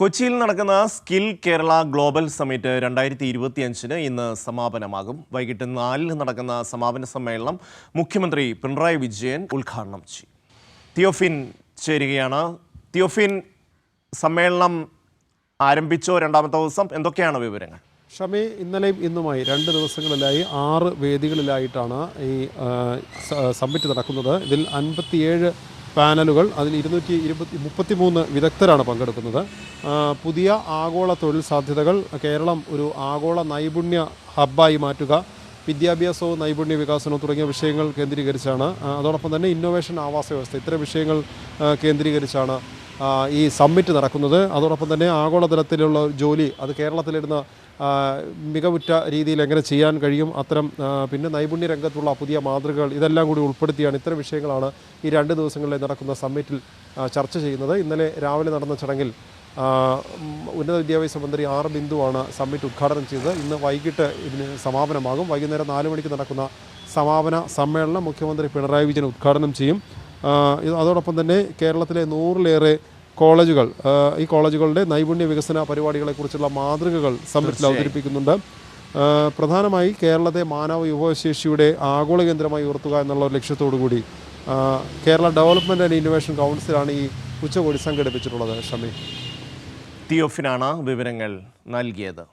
കൊച്ചിയിൽ നടക്കുന്ന skill Kerala global summit 2025 ഇന്ന് സമാപനമാകും. വൈകിട്ട് 4 നടക്കുന്ന സമാപന സമ്മേളനം മുഖ്യമന്ത്രി പിണറായി വിജയൻ ഉദ്ഘാടനം ചെയ്യും. തിയോഫിൻ ചേരുകയാണ്. തിയോഫിൻ, സമ്മേളനം ആരംഭിച്ചോ? രണ്ടാമത്തെ ദിവസം എന്തൊക്കെയാണ് വിവരങ്ങൾ? ഷമി, ഇന്നലെയും ഇന്നുമായി 2 ദിവസങ്ങളിലായി 6 വേദികളിലായിട്ടാണ് ഈ സമ്മിറ്റ് നടക്കുന്നത്. ഇതിൽ 57 പാനലുകൾ, അതിൽ 233 വിദഗ്ധരാണ് പങ്കെടുക്കുന്നത്. പുതിയ ആഗോള തൊഴിൽ സാധ്യതകൾ, കേരളം ഒരു ആഗോള നൈപുണ്യ ഹബ്ബായി മാറ്റുക, വിദ്യാഭ്യാസവും നൈപുണ്യ വികാസനവും തുടങ്ങിയ വിഷയങ്ങൾ കേന്ദ്രീകരിച്ചാണ്, അതോടൊപ്പം തന്നെ ഇന്നോവേഷൻ ആവാസ വ്യവസ്ഥ, ഇത്തരം വിഷയങ്ങൾ കേന്ദ്രീകരിച്ചാണ് ഈ സമ്മിറ്റ് നടക്കുന്നത്. അതോടൊപ്പം തന്നെ ആഗോളതലത്തിലുള്ള ജോലി, അത് കേരളത്തിലിരുന്ന് മികവുറ്റ രീതിയിൽ എങ്ങനെ ചെയ്യാൻ കഴിയും, അത്തരം പിന്നെ നൈപുണ്യ രംഗത്തുള്ള പുതിയ മാതൃകകൾ, ഇതെല്ലാം കൂടി ഉൾപ്പെടുത്തിയാണ് ഇത്തരം വിഷയങ്ങളാണ് ഈ 2 ദിവസങ്ങളിൽ നടക്കുന്ന സമ്മിറ്റിൽ ചർച്ച ചെയ്യുന്നത്. ഇന്നലെ രാവിലെ നടന്ന ചടങ്ങിൽ ഉന്നത വിദ്യാഭ്യാസ മന്ത്രി ആർ ബിന്ദുവാണ് സമ്മിറ്റ് ഉദ്ഘാടനം ചെയ്തത്. ഇന്ന് വൈകിട്ട് ഇതിന് സമാപനമാകും. വൈകുന്നേരം 4 മണിക്ക് നടക്കുന്ന സമാപന സമ്മേളനം മുഖ്യമന്ത്രി പിണറായി വിജയൻ ഉദ്ഘാടനം ചെയ്യും. അതോടൊപ്പം തന്നെ കേരളത്തിലെ 100-ലേറെ കോളേജുകൾ, ഈ കോളേജുകളുടെ നൈപുണ്യ വികസന പരിപാടികളെക്കുറിച്ചുള്ള മാതൃകകൾ സമ്മിറ്റിൽ അവതരിപ്പിക്കുന്നുണ്ട്. പ്രധാനമായി കേരളത്തെ മാനവ യുവശേഷിയുടെ ആഗോള കേന്ദ്രമായി ഉയർത്തുക എന്നുള്ള ലക്ഷ്യത്തോടു കൂടി കേരള ഡെവലപ്മെൻറ്റ് ആൻഡ് ഇന്നോവേഷൻ കൗൺസിലാണ് ഈ ഉച്ചകോടി സംഘടിപ്പിച്ചിട്ടുള്ളത്. ഷമി, തിയോഫിനാണ് വിവരങ്ങൾ നൽകിയത്.